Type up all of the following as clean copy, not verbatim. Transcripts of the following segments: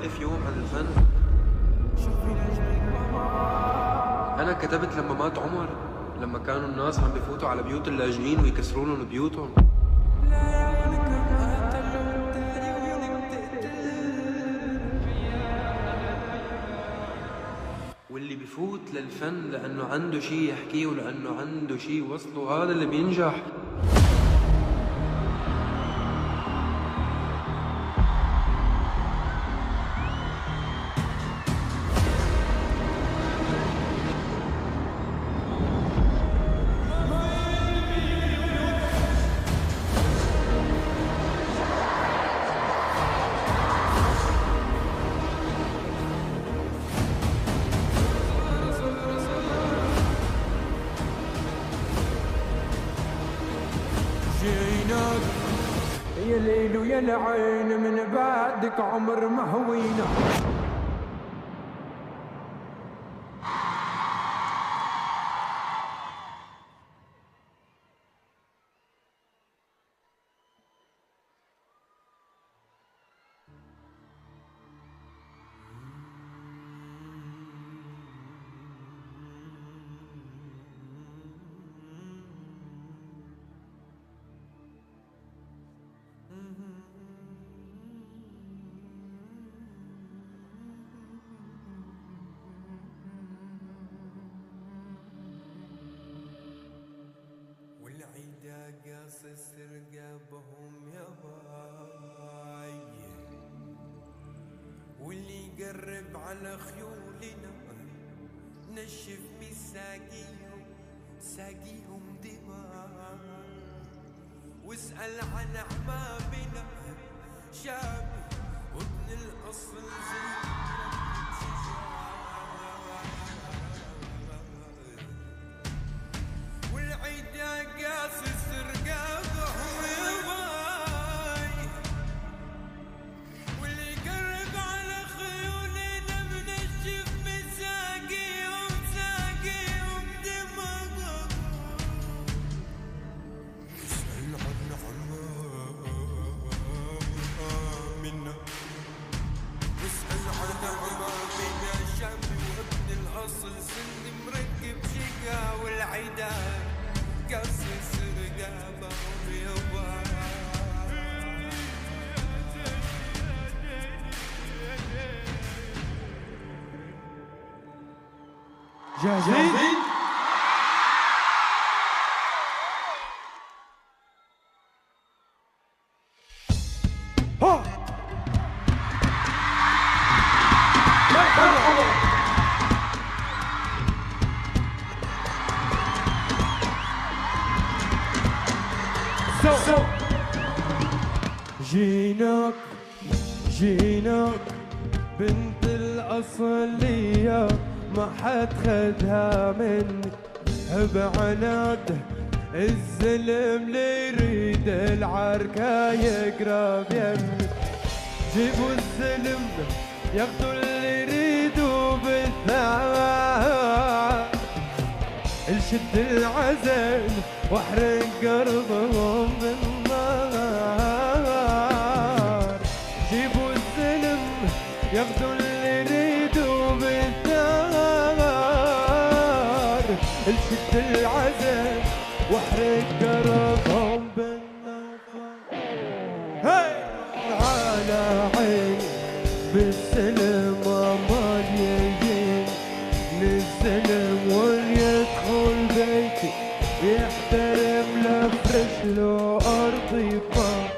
وقف يوم عن الفن. أنا كتبت لما مات عمر، لما كانوا الناس عم بفوتوا على بيوت اللاجئين ويكسروا لهم بيوتهم. واللي بفوت للفن لأنه عنده شي يحكيه ولأنه عنده شي يوصله، هذا اللي بينجح. يا ليل ويا العين من بعدك عمر ما هوينا. والعيدا قاصص رقابهم يا باي، واللي يقرب على خيولنا نشف بساقيهم ساقيهم دماء. واسأل عن أحبابنا شاب وابن الأصل زين. والعيدا قاصص رقابهم يا باي، واللي يقرب على خيولنا منشف مساقيهم ساقيهم دماغهم. اسأل عن عمامنا، اسأل عن عمامنا شامي وابن الأصل سن مركب شقا. والعيدا قاصص رقابهم يا باي. جاهزين؟ جيناك بنت الأصلية ما حد خدها منك بعناد. الزلم اللي يريد العركة يقرب يمك. جيبوا الزلم ياخدوا اللي يريدوا بالثار. الشد العزل واحرق قربهم بالنار. جيبوا الزلم ياخدوا اللي يريدوا بالثار. الشد العزل واحرق قربهم بالنار. على عيني بالسلم امال يجين للسلم واليدخل بيتي يحترم لفرش له ارضي فاق.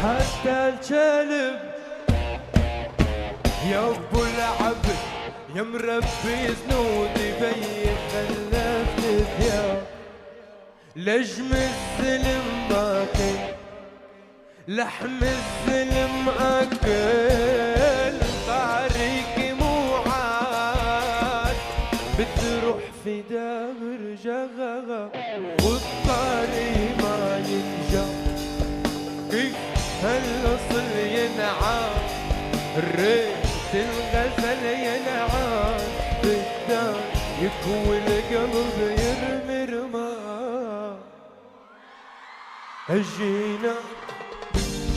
حتى الكلب يا ابو العبد يا مربي زنودي بين خلفت ثياب. لجم الزلم باكل لحم الزلم اكل. طريقي مو عاد بتروح في دابر جغغة والطريق ما ينجا. كيف هالأصل ينعاد ريت الغزل ينعاد بالدار يكوي القلب يرمي رماه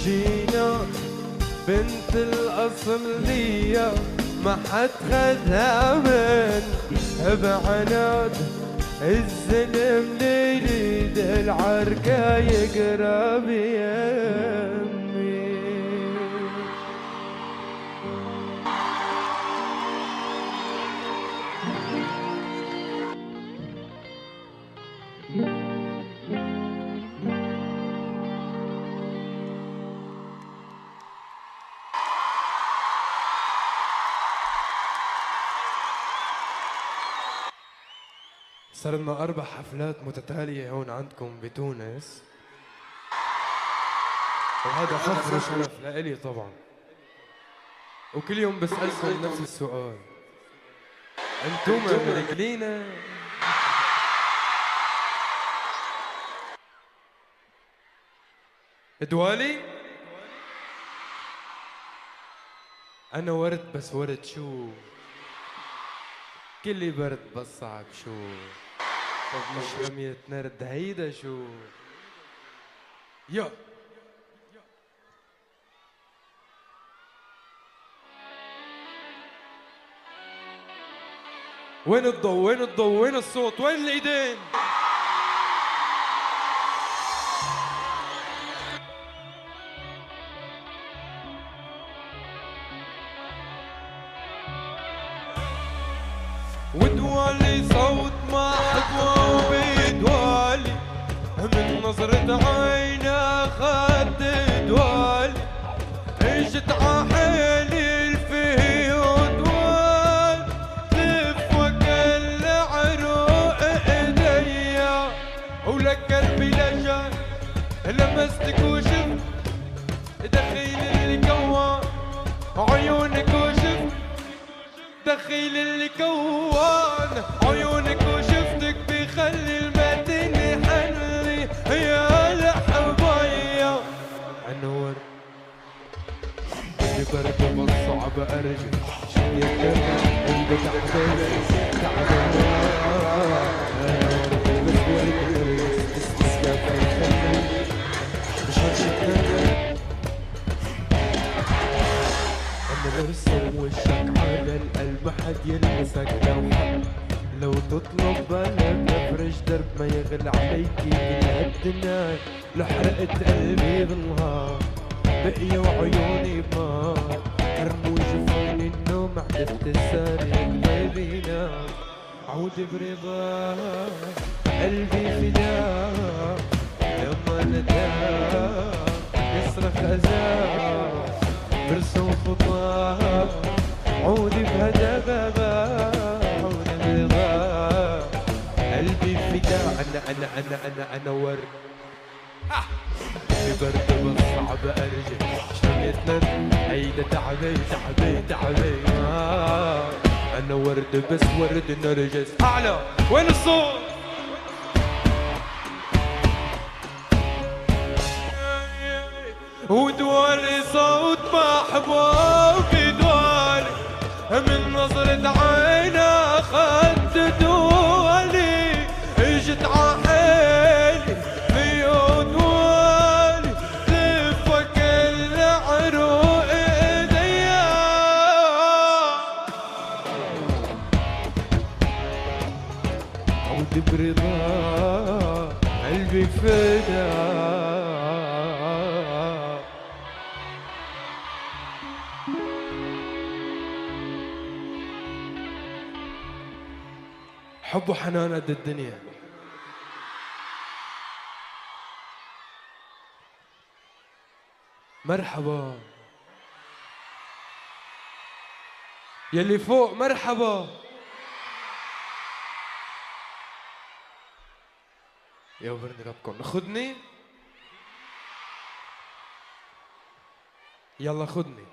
جينا بنت الأصلية ما حد خذها من بعناد الزلم ليلي العركة يقرب يمي صار لنا 4 حفلات متتالية هون عندكم بتونس، وهذا فخر وشرف لإلي طبعا. وكل يوم بسألكم نفس السؤال، انتم مرجلينا دوالي؟ أنا ورد بس ورد شو؟ كلي برد بس صعب شو؟ طب مش رمية نرد هيدا شو؟ يا وين الضوء؟ وين الضوء؟ وين الصوت؟ وين الايدين؟ ودوالي صوت محبوب دوالي من نظرة عينه خد دوالي اجت عحيلي الفيود دوال لفوق العروق ايديا ولك قلبي لجا لمستك وشفت دخيل الكوان عيونك وشفت دخيل الكوان عيونك وشفتك بخلي المدن يحلي يا الحبايا انور اللي برد بالصعب ارجع شيء عندك تعبان ارسم وشك على القلب حد يلمسك لو تطلب بلد افرش درب ما يغلى عليكي كل هالدنيا لحرقت قلبي بالنهار بقي وعيوني بنار كرموا جفوني النوم عرفت الساري قلبي نام عودي برضا قلبي فداك لما نداك يصرخ أذاك برسم خطاك عودي بهدى بابا عودي برضا قلبي فداك أنا ورد ببرد بالصعب أرجع شميتنا هيدا تعبي أنا ورد بس ورد نرجس أعلى وين الصوت؟ ودوالي صوت محبوب دوالي من نظرة عينه خد دوالي اجت عحيلي في دوالي لفك العروق ايديا عود برضا قلبي فدا حب وحنان قد الدنيا مرحبا يلي فوق مرحبا يا برني ربكم خدني يلا خدني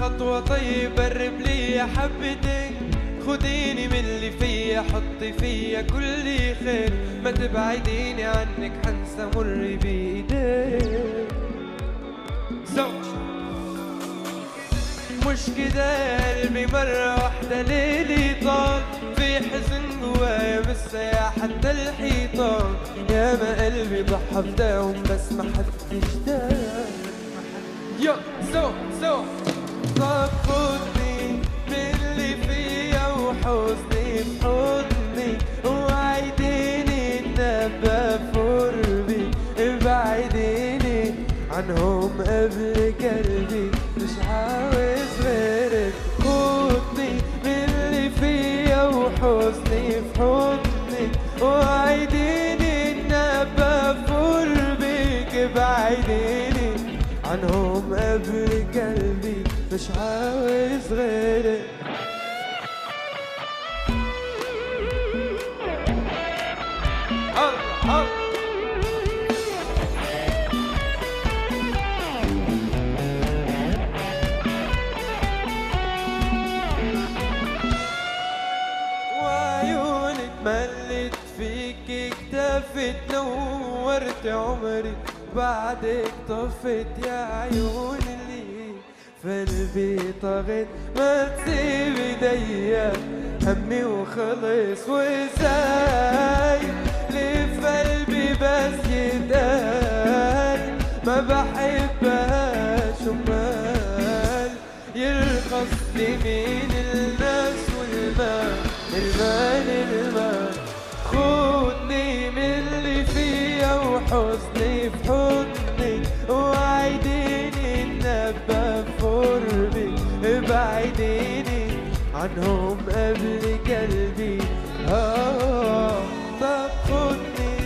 خطوة طيبة قرب لي حبتين، خديني من اللي فيا حطي فيا كل خير، ما تبعديني عنك حنسى مر بايديك. مش كده قلبي مرة واحدة ليلي طال، في حزن جوايا بالسياح حتى الحيطان، يا ما قلبي ضحى بداوم بس ما حدش داوم. يو سو طب خدني من اللي فيا وحزني بحضني، وعيديني النبى بقربي، ابعديني عنهم قبل قلبي مش عاوز غيرك. خدني من اللي فيا وحزني في حضني، وعيديني النبى بقربك، ابعديني عنهم قبل قلبي مش عاوز غيرك. وعيونك ملت فيك اكتفت، نورت عمري بعدك طفت، يا عيون اللي في قلبي طغت، ما تسيب ايديا همي وخلص. وازاي اللي في قلبي بس يتقال ما بحبهاش، امال يرخص لي من الناس والمال، المال خدني من اللي فيا وحزني في حضني، وعيديني النبى في قربي، ابعديني عنهم قبل قلبي. طب خدني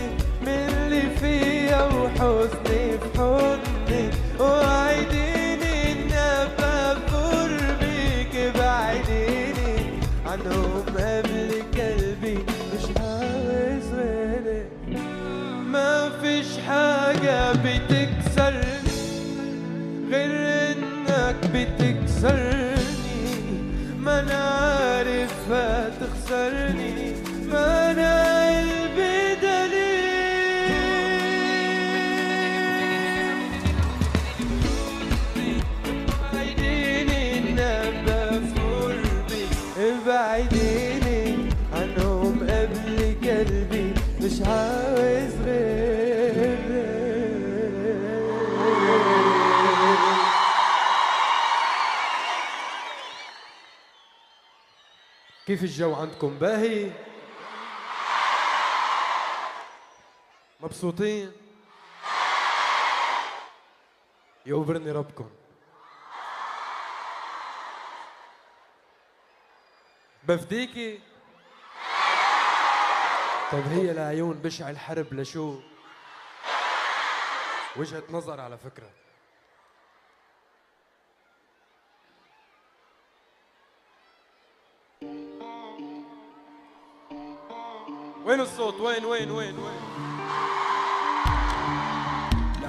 من اللي فيا وحزني في حضني، وعيديني النبى في قربك، ابعديني عنهم قبل قلبي مش عاوز غيرك. ما فيش حاجة بتكسرني غير انك بتكسرني، ما انا عارف هتخسرني، ما انا قلبي دليل. بعيديني النبى في قربي، ابعديني عنهم قبل قلبي مش عاوز غيرك. كيف الجو عندكم؟ باهي؟ مبسوطين؟ يوبرني ربكم. بفديكي. طب هي العيون بشع الحرب لشو؟ وجهة نظر على فكرة. وين الصوت؟ وين؟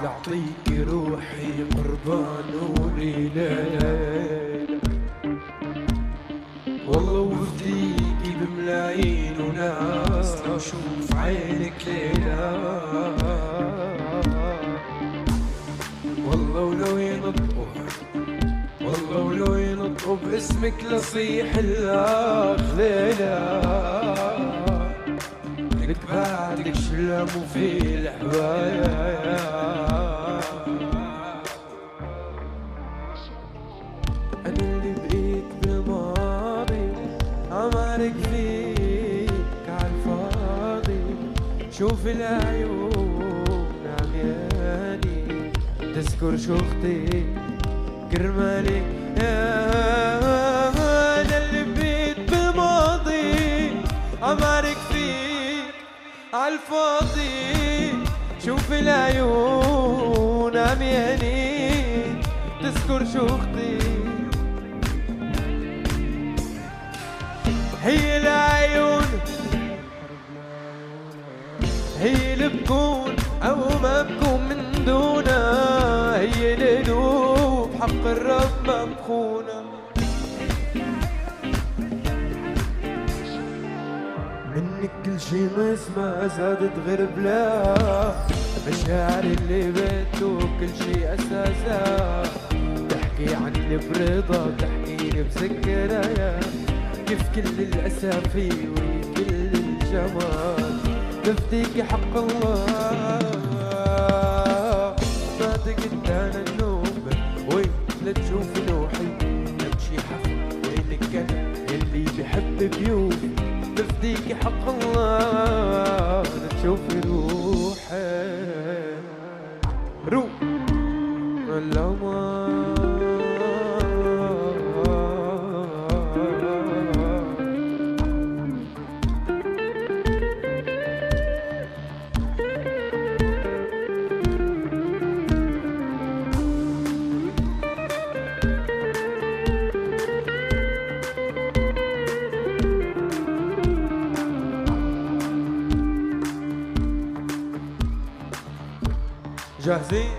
يعطيك روحي قربان وليلة، والله وفديكي بملايين وناس لو شوف عينك ليلة، والله ولو ينطقوا باسمك لصيح الأخ ليلة، لك بعدك شلم وفي الحوايا. أنا اللي بقيت بالماضي عمرك فيك عالفاضي، شوف العيون عمياني تذكر شو اختي كرمالي. أنا اللي بقيت بالماضي عمرك فيك عالفاضي، شوف العيون عمياني تذكر شو اختي. هي العيون هي اللي بكون او ما بكون من دونها، هي اللي دوب حق الرب ما بخونها. وينك كل شي ناقص ما زادت غير بلا مشاعري اللي بيته كل شي اساسا تحكي عني برضا تحكيني بذكريات كيف كل الاسافي وكل الجمال بفديكي حق الله ما تقد انا النوم وين لا تشوف روحي نمشي حفل وينك انا اللي بحب بيوت بفديكي حق الله لا تشوفي روحي روح جاهزين؟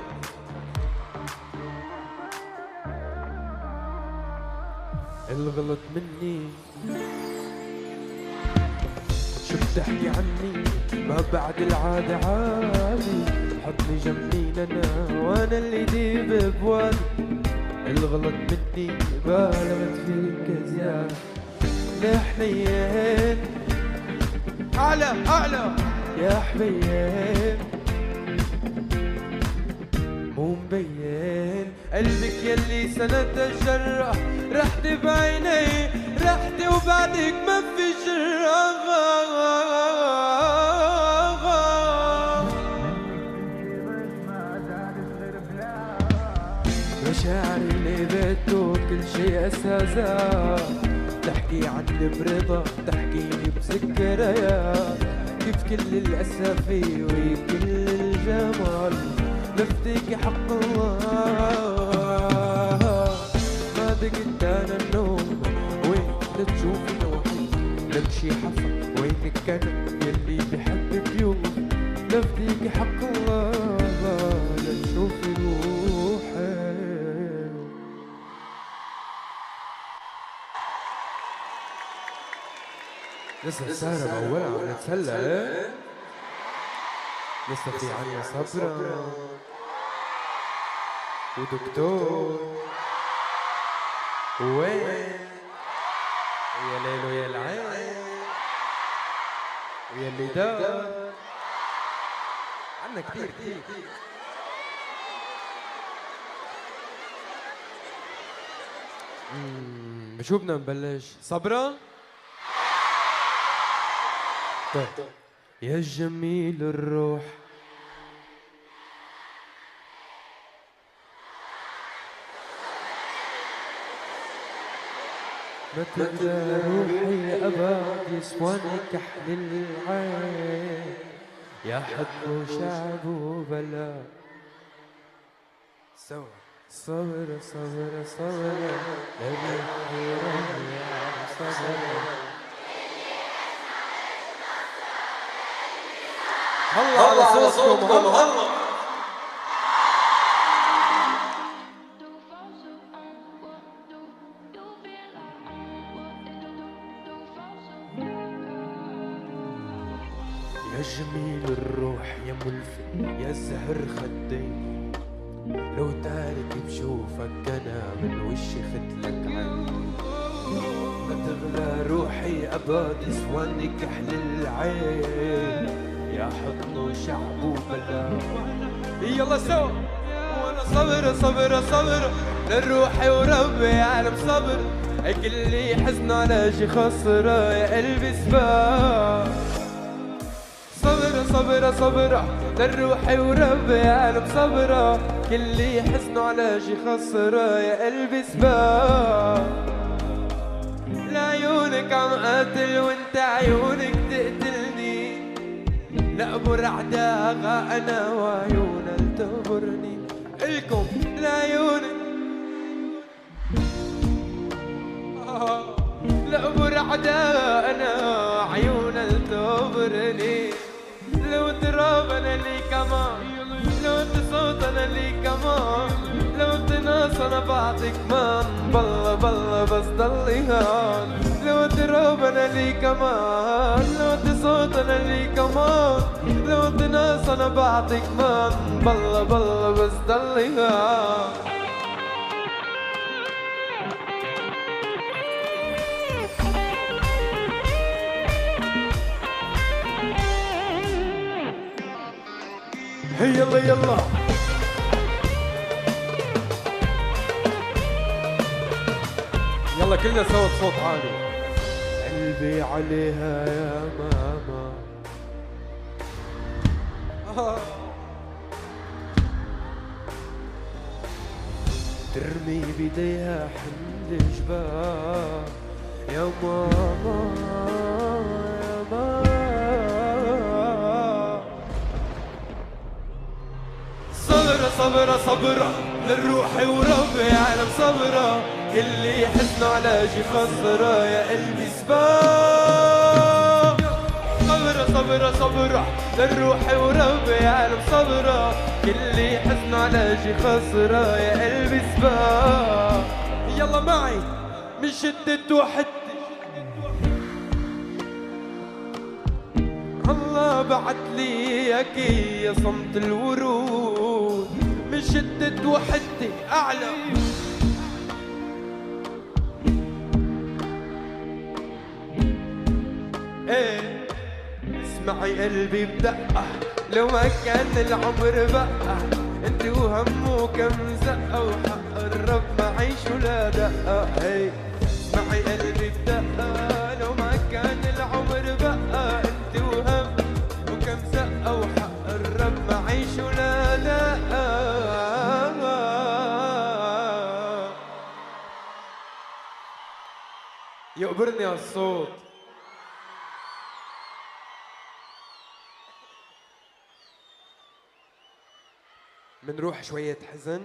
الغلط مني شو بتحكي عني ما بعد العادة عادي حطني جنبين انا وانا اللي ديب بوادي الغلط مني بالغت فيك زيادة يا حنين اعلى اعلى يا حبيب مو مبين قلبك يلي سنة الجرح رحتي بعيني رحتي وبعدك ما في مشاعري اللي بيته كل شي اساسا تحكي عني برضا تحكيني بذكريات كيف كل الاسافي وكل الجمال لفتيكي حق الله ما دقت انا النوم وين لا تشوفي نوحي نمشي حفا وينك انا يلي بحب بيوت لفتيكي حق الله لا تشوفي روحي لسه السهرة مأولة عم نتسلى ايه لسه في عنا صبرا ودكتور وين ويا ليل ويا العين ويا اللي دار عنا كتير بشو بدنا نبلش؟ صبرا؟ طيب يا جميل الروح متى روحي أبعد يسواني كحل العين يا حب وشعب وبلا سوا صبر صبر صبر لروحي رجع صبر الله على صوتكم الله يا جميل الروح يا ملفت يا زهر خدين لو تارك بشوفك انا من وشي ختلك عين ما تغلى روحي ابد يسواني كحل العين يا حضن وشعب وبلا يلا سوا وانا صبر صبر صبر للروحي وربي يعلم صبر كل اللي حزن على شي خسره يا قلبي سبا صبر صبر صبر للروحي وربي يعلم صبره كل اللي حزن على شي خسره يا قلبي سبا لعيونك عم قاتل وانت عيونك تقتلني لأمر عداغة أنا وعيونها لتغبرني إلكم لعيونك لأمر عداغة أنا وعيونها لتغبرني لو تراب أنا لي كمان لو تصوت أنا لي كمان لو تناس أنا بعطيك مان بالله بالله بس ضلي هان لو تراب انا لي كمان، لو انت صوت انا لي كمان، لو انت ناس انا بعطيك مان، بالله بالله بس ضليها. هي يلا يلا يلا كلنا سوا بصوت عالي. قلبي عليها يا ماما ترمي بيديها حمل جبال يا ماما يا ماما. صبرة صبرة صبرة للروح وربي عالم صبرة، اللي يحزن على شي خسرة يا قلبي سباق. صبرة صبرة صبرة للروح وربي عالم صبرة، اللي يحزن على شي خسرة يا قلبي سباق. يلا معي من شدة وحدة الله بعت لي اياك يا صمت الورود، من شدة وحدتي اعلى. ايه اسمعي قلبي بدقة، لو ما كان العمر بقى انت وهمه كم زقة، وحق الرب ما عيش ولا دقة. هي اسمعي قلبي بدقة، لو ما كان العمر بقى انت وهم وكم زقة، وحق الرب ما عيش ولا دقة. يقبرني هالصوت. منروح شوية حزن،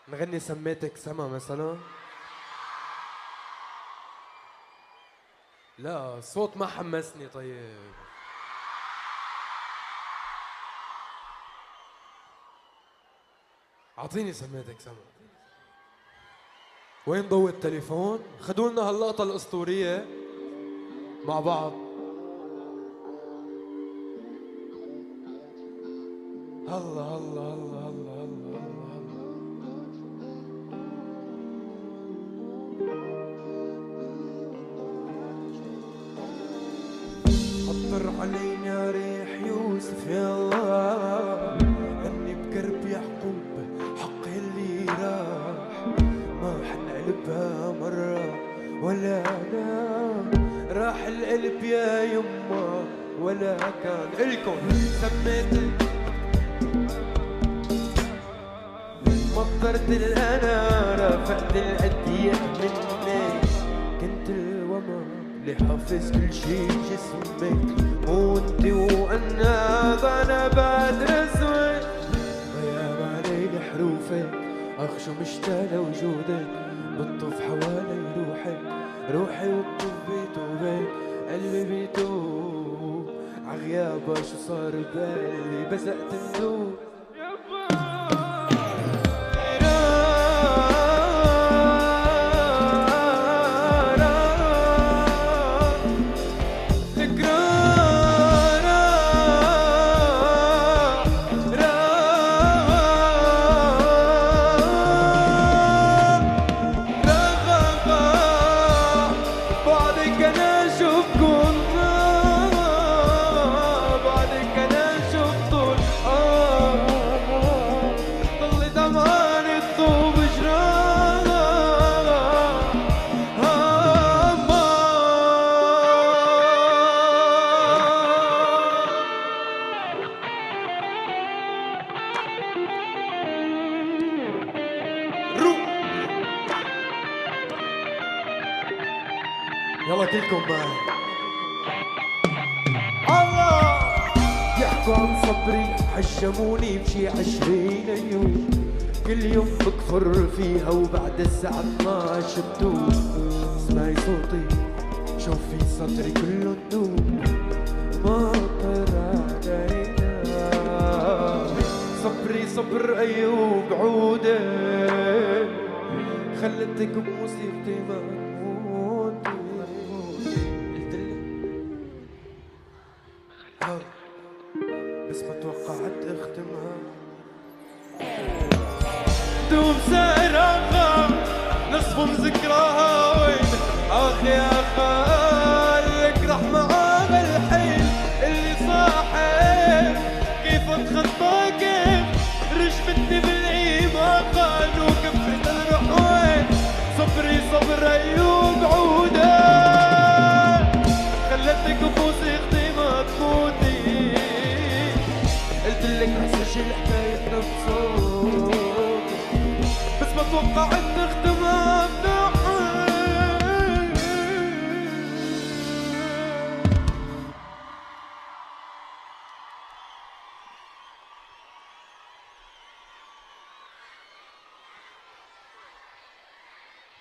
نغني سميتك سما مثلا. لا الصوت ما حمسني. طيب اعطيني سميتك سما. وين ضوء التليفون؟ خدوا لنا هاللقطة الأسطورية مع بعض. الله الله الله الله الله عطر علينا ريح يوسف يا الله، اني بكرب يعقوب حق اللي راح، ما حنقلبها مرة ولا لا، راح القلب يا يما ولا كان إلكم. سميتك مطرت الأنارة، فقد الأدية منك، كنت الوما اللي حافظ كل شي جسمك، وانت وأناض أنا بعد رسمك، غياب علي حروفك أخشى مشتاق لوجودك، بتطوف حوالي روحك، روحي وتطوف بيتوبك، قلبي بيتوب عغيابها شو صار ببالي بزقت النور. يلا كلكم معي. الله يحكوا عن صبري حشموني بشي 20 يوم، كل يوم بكفر فيها وبعد الساعة 12 بدوب، اسمعي صوتي شوفي سطري كله ندوب، ما طلع علينا صبري صبر أيوب عودة، خلتك بمصيبتي ما تموتي. قلتلي بس ما توقعت اختمها. دوب سهرها نصف ذكراها وين اخ يا خالك رح معاها الحيل اللي صاحب كيف اتخطى كيف رشفتني بالعيبة وكفت الروح وين صبري صبر ايوب عودة خلتك بوثيقتي ما تموتي. قلتلك احسن شي الحكاية نفسه بس ما توقعت تختمها بنحر.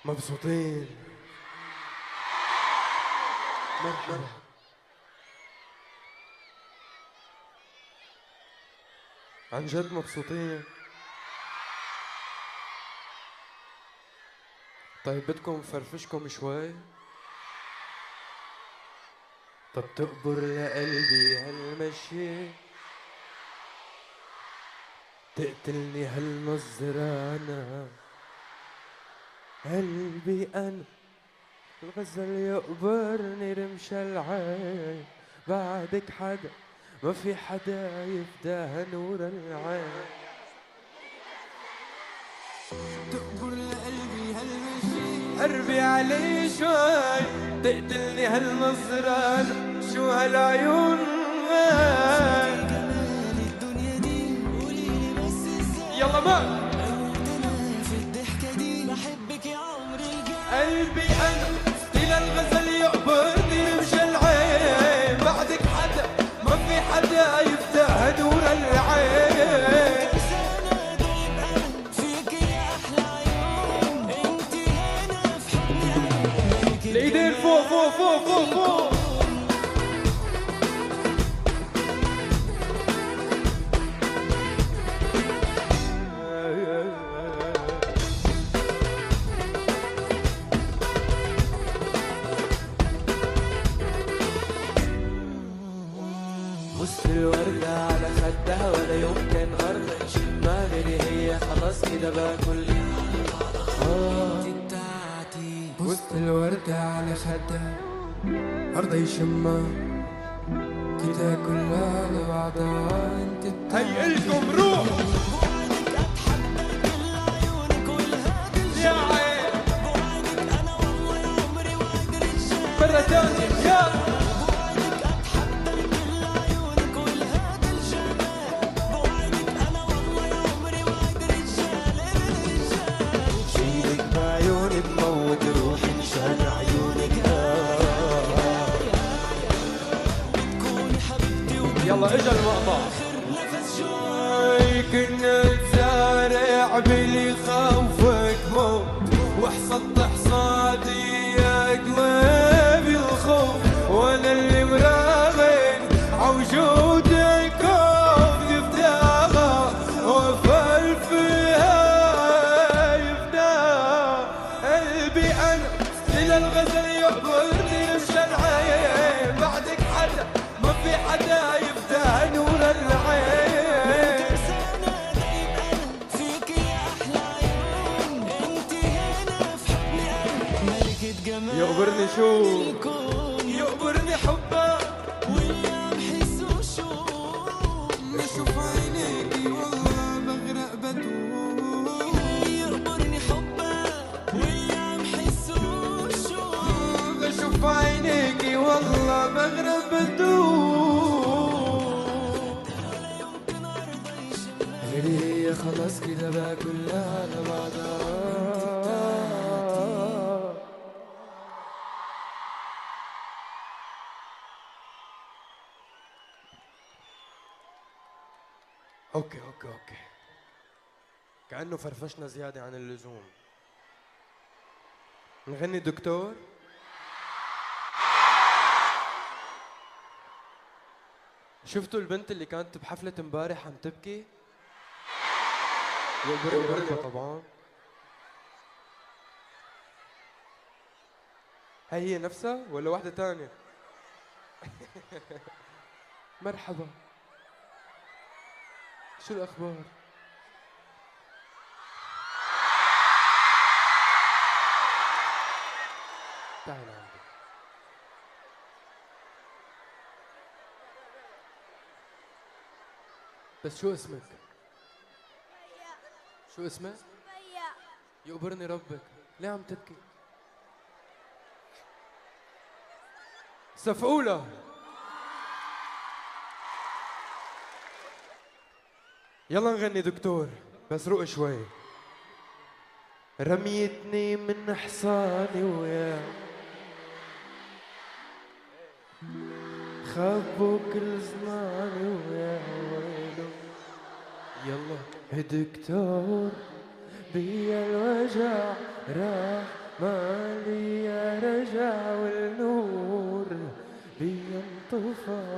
مبسوطين؟ مرحبا. عن جد مبسوطين؟ طيب بدكم فرفشكم شوي؟ طب تقبر لقلبي هالمشي تقتلني هالنظرة أنا قلبي أنا الغزل يقبرني رمش العين بعدك حدا ما في حدا يفداها نور العين. تقبر لقلبي هالمشي قربي علي شوي تقتلني هالنظرة شو هالعيون جمال الدنيا دي قوليلي بس ازاي يلا ما في الضحكة دي بحبك يا عمري الجاي قلبي أنا ستيل الغزل يقبرني رمش العين بعدك حدا ما في حدا يفتح نور العين. الايدين فوق فوق فوق فوق فوق. بص الوردة على خدها ولا يمكن أرض ما غيري هي خلاص كده باكل وسط الوردة على خدها أرض يشمها كده كلها على بعضها انت هيقلكم روح بوعدك أتحدى كل عيونك والهادي يا عين بوعدك أنا والله يا عمري وعد رجال مرة تانية يا بوعدك أتحدى كل عيونك والهادي الجمال بوعدك أنا والله يا عمري وعد رجال الرجال شيلك بعيوني بموت روحي مشان عيونك بتكوني حبيبتي يلا اجا المقطع نفس شوي كنا نزارع بلي خوفك موت وحصدت حصادي يا قلبي الخوف وانا اللي مراغب عوجودك خوف يفتاها وفل فيها يفتاها قلبي انا ستيل الغزل يقبرني رمش العين بعدك حدا ما في حدا يفتح نور العين. فيك يا احلى عيون انت هنا في حضني ملكة جمال يقبرني شو يقبرني حبك وايام حس وشوق بشوف عينيكي والله بغرق بدوق يقبرني حبك وايام حس وشوق بشوف عينيكي والله بغرق بدوق غيري هي خلاص كده بقى كلها على بعضها. اوكي كأنه فرفشنا زيادة عن اللزوم. نغني دكتور. شفتوا البنت اللي كانت بحفلة امبارح عم تبكي؟ يقبرني طبعا. هي نفسها ولا واحدة تانية؟ مرحبا، شو الأخبار؟ تعال عندي. بس شو اسمك؟ شو اسمك؟ يقبرني ربك، ليه عم تبكي؟ صف أولى. يلا نغني دكتور، بس روق شوي. رميتني من حصاني وياه، خبوا كل زماني ويا ويلو. يلا دكتور، بيا الوجع راح مالي يا رجع، والنور بيا انطفى